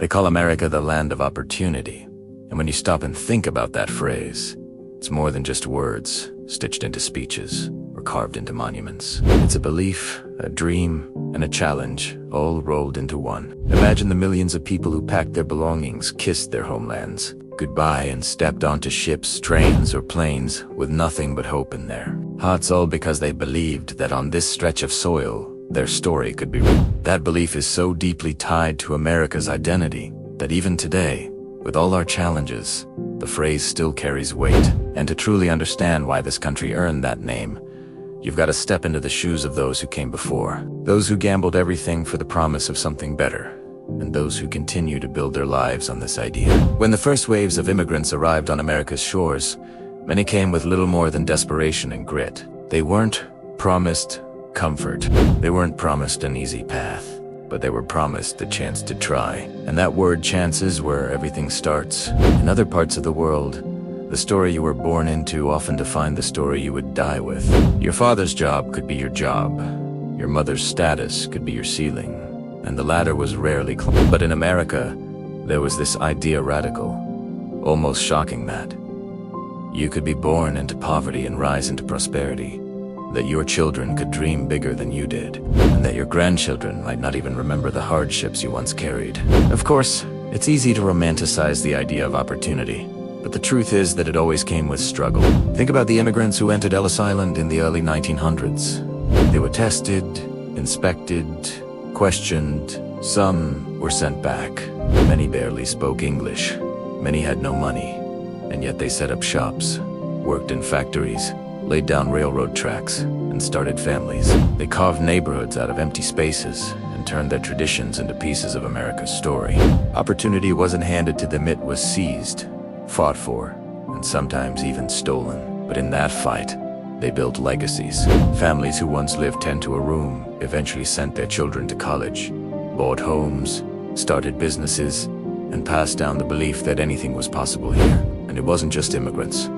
They call America the land of opportunity. And when you stop and think about that phrase, it's more than just words stitched into speeches or carved into monuments. It's a belief, a dream, and a challenge, all rolled into one. Imagine the millions of people who packed their belongings, kissed their homelands goodbye, and stepped onto ships, trains, or planes with nothing but hope in their hearts, all because they believed that on this stretch of soil, their story could be written. That belief is so deeply tied to America's identity that even today, with all our challenges, the phrase still carries weight. And to truly understand why this country earned that name, you've got to step into the shoes of those who came before, those who gambled everything for the promise of something better, and those who continue to build their lives on this idea. When the first waves of immigrants arrived on America's shores, many came with little more than desperation and grit. They weren't promised comfort. They weren't promised an easy path, but they were promised the chance to try. And that word chance is where everything starts. In other parts of the world, the story you were born into often defined the story you would die with. Your father's job could be your job. Your mother's status could be your ceiling. And the latter was rarely close. But in America, there was this idea radical, almost shocking, that you could be born into poverty and rise into prosperity, that your children could dream bigger than you did, and that your grandchildren might not even remember the hardships you once carried. Of course, it's easy to romanticize the idea of opportunity, but the truth is that it always came with struggle. Think about the immigrants who entered Ellis Island in the early 1900s. They were tested, inspected, questioned. Some were sent back. Many barely spoke English. Many had no money, and yet they set up shops, worked in factories, laid down railroad tracks, and started families. They carved neighborhoods out of empty spaces and turned their traditions into pieces of America's story. Opportunity wasn't handed to them, it was seized, fought for, and sometimes even stolen. But in that fight, they built legacies. Families who once lived 10 to a room eventually sent their children to college, bought homes, started businesses, and passed down the belief that anything was possible here. And it wasn't just immigrants.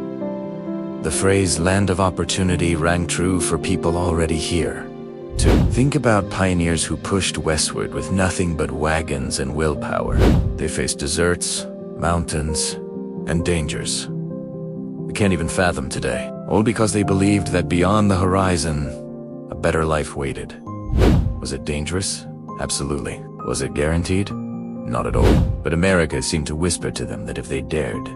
The phrase land of opportunity rang true for people already here. To think about pioneers who pushed westward with nothing but wagons and willpower. They faced deserts, mountains, and dangers we can't even fathom today, all because they believed that beyond the horizon, a better life waited. Was it dangerous? Absolutely. Was it guaranteed? Not at all. But America seemed to whisper to them that if they dared,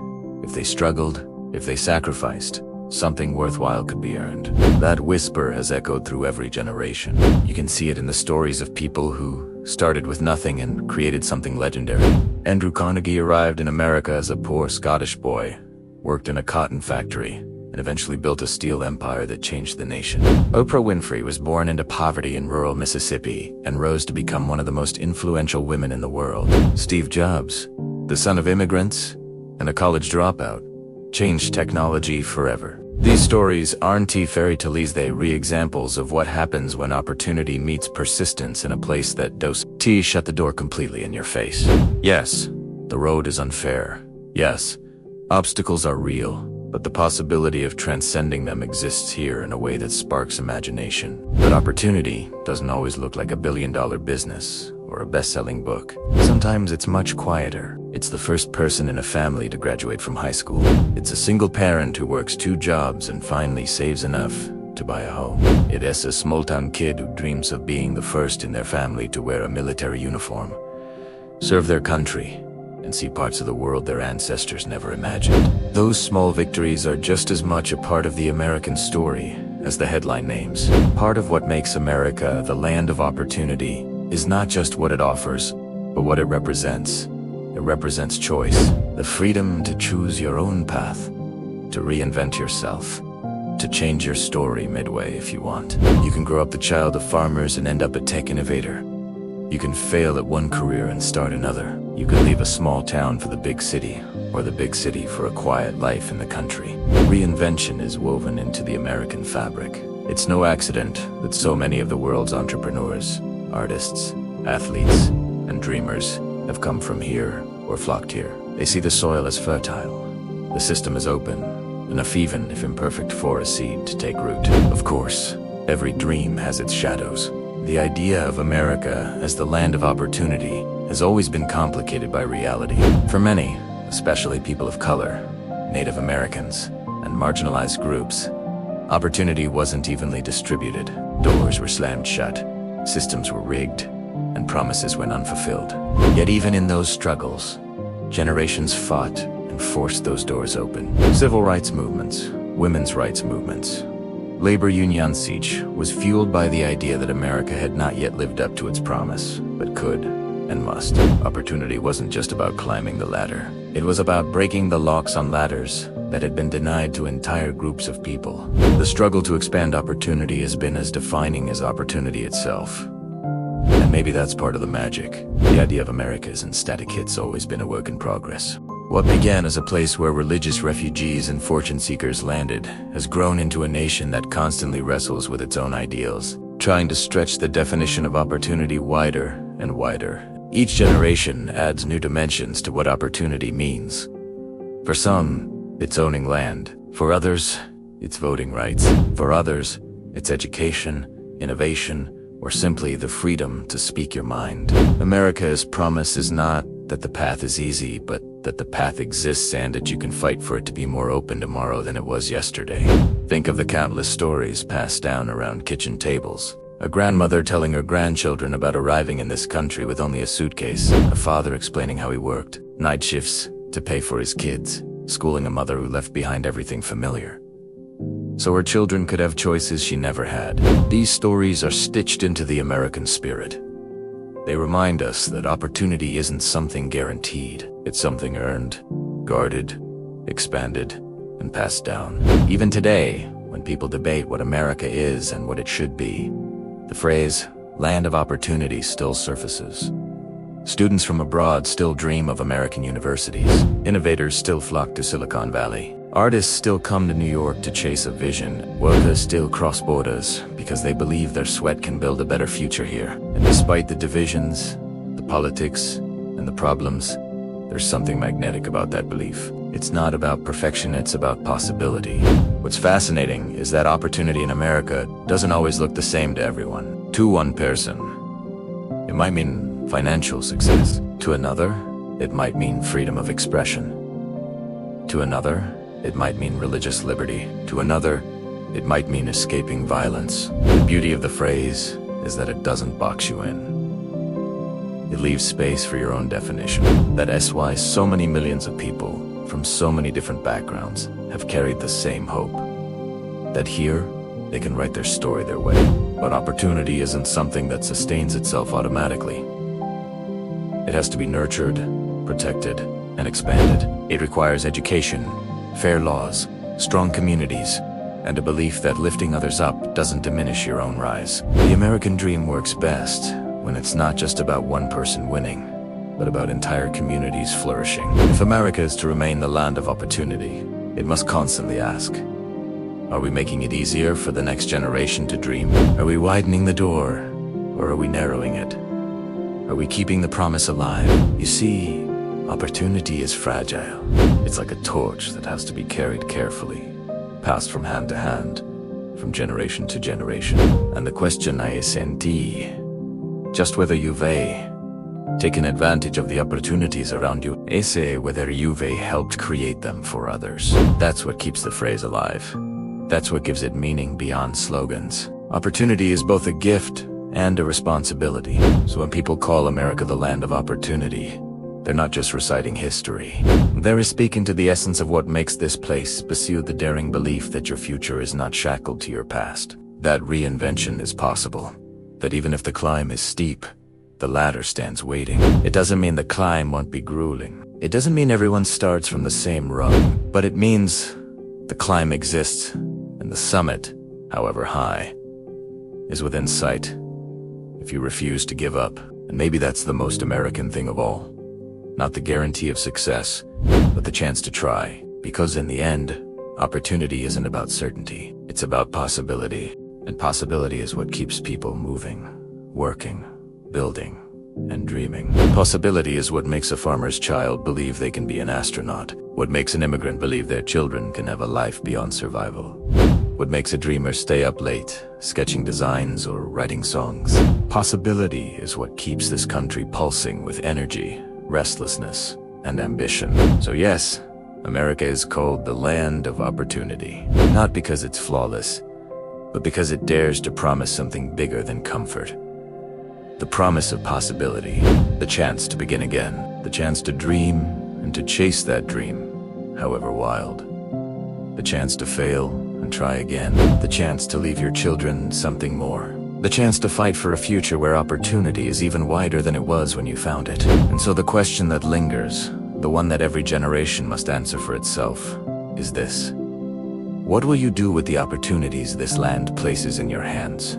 if they struggled, if they sacrificed, something worthwhile could be earned. That whisper has echoed through every generation. You can see it in the stories of people who started with nothing and created something legendary. Andrew Carnegie arrived in America as a poor Scottish boy, worked in a cotton factory, and eventually built a steel empire that changed the nation. Oprah Winfrey was born into poverty in rural Mississippi and rose to become one of the most influential women in the world. Steve Jobs, the son of immigrants and a college dropout, changed technology forever. These stories aren't fairy tales, they re-examples of what happens when opportunity meets persistence in a place that shut the door completely in your face. Yes, the road is unfair. Yes, obstacles are real, but the possibility of transcending them exists here in a way that sparks imagination. But opportunity doesn't always look like a billion-dollar business or a best-selling book. Sometimes it's much quieter. It's the first person in a family to graduate from high school. It's a single parent who works 2 jobs and finally saves enough to buy a home. It is a small-town kid who dreams of being the first in their family to wear a military uniform, serve their country, and see parts of the world their ancestors never imagined. Those small victories are just as much a part of the American story as the headline names. Part of what makes America the land of opportunity is not just what it offers, but what it represents. It represents choice, the freedom to choose your own path, to reinvent yourself, to change your story midway if you want. You can grow up the child of farmers and end up a tech innovator. You can fail at one career and start another. You can leave a small town for the big city, or the big city for a quiet life in the country. Reinvention is woven into the American fabric. It's no accident that so many of the world's entrepreneurs, artists, athletes, and dreamers have come from here or flocked here. They see the soil as fertile. The system is open, enough even if imperfect for a seed to take root. Of course, every dream has its shadows. The idea of America as the land of opportunity has always been complicated by reality. For many, especially people of color, Native Americans, and marginalized groups, opportunity wasn't evenly distributed. Doors were slammed shut, systems were rigged, and promises went unfulfilled. Yet even in those struggles, generations fought and forced those doors open. Civil rights movements, women's rights movements, labor union siege was fueled by the idea that America had not yet lived up to its promise, but could and must. Opportunity wasn't just about climbing the ladder. It was about breaking the locks on ladders that had been denied to entire groups of people. The struggle to expand opportunity has been as defining as opportunity itself. And maybe that's part of the magic. The idea of America isn't static, it's always been a work in progress. What began as a place where religious refugees and fortune seekers landed has grown into a nation that constantly wrestles with its own ideals, trying to stretch the definition of opportunity wider and wider. Each generation adds new dimensions to what opportunity means. For some, it's owning land. For others, it's voting rights. For others, it's education, innovation, or simply the freedom to speak your mind. America's promise is not that the path is easy, but that the path exists and that you can fight for it to be more open tomorrow than it was yesterday. Think of the countless stories passed down around kitchen tables. A grandmother telling her grandchildren about arriving in this country with only a suitcase. A father explaining how he worked night shifts to pay for his kids, schooling a mother who left behind everything familiar so her children could have choices she never had. These stories are stitched into the American spirit. They remind us that opportunity isn't something guaranteed. It's something earned, guarded, expanded, and passed down. Even today, when people debate what America is and what it should be, the phrase, land of opportunity, still surfaces. Students from abroad still dream of American universities. Innovators still flock to Silicon Valley. Artists still come to New York to chase a vision. Workers still cross borders because they believe their sweat can build a better future here. And despite the divisions, the politics, and the problems, there's something magnetic about that belief. It's not about perfection, it's about possibility. What's fascinating is that opportunity in America doesn't always look the same to everyone. To one person, it might mean financial success. To another, it might mean freedom of expression. To another, it might mean religious liberty. To another, it might mean escaping violence. The beauty of the phrase is that it doesn't box you in. It leaves space for your own definition. That's why so many millions of people from so many different backgrounds have carried the same hope. That here, they can write their story their way. But opportunity isn't something that sustains itself automatically. It has to be nurtured, protected, and expanded. It requires education, fair laws, strong communities, and a belief that lifting others up doesn't diminish your own rise. The American dream works best when it's not just about one person winning, but about entire communities flourishing. If America is to remain the land of opportunity, it must constantly ask, are we making it easier for the next generation to dream? Are we widening the door, or are we narrowing it? Are we keeping the promise alive? You see, opportunity is fragile. It's like a torch that has to be carried carefully, passed from hand to hand, from generation to generation. And the question is just whether you've taken advantage of the opportunities around you, whether you've helped create them for others. That's what keeps the phrase alive. That's what gives it meaning beyond slogans. Opportunity is both a gift and a responsibility. So when people call America the land of opportunity, they're not just reciting history. They're speaking to the essence of what makes this place pursue the daring belief that your future is not shackled to your past. That reinvention is possible. That even if the climb is steep, the ladder stands waiting. It doesn't mean the climb won't be grueling. It doesn't mean everyone starts from the same rung. But it means the climb exists, and the summit, however high, is within sight if you refuse to give up. And maybe that's the most American thing of all. Not the guarantee of success, but the chance to try. Because in the end, opportunity isn't about certainty. It's about possibility. And possibility is what keeps people moving, working, building, and dreaming. Possibility is what makes a farmer's child believe they can be an astronaut. What makes an immigrant believe their children can have a life beyond survival. What makes a dreamer stay up late, sketching designs or writing songs. Possibility is what keeps this country pulsing with energy, restlessness, and ambition. So yes, America is called the land of opportunity, not because it's flawless, but because it dares to promise something bigger than comfort. The promise of possibility, the chance to begin again, the chance to dream and to chase that dream, however wild. The chance to fail and try again, the chance to leave your children something more. The chance to fight for a future where opportunity is even wider than it was when you found it. And so the question that lingers, the one that every generation must answer for itself, is this: what will you do with the opportunities this land places in your hands?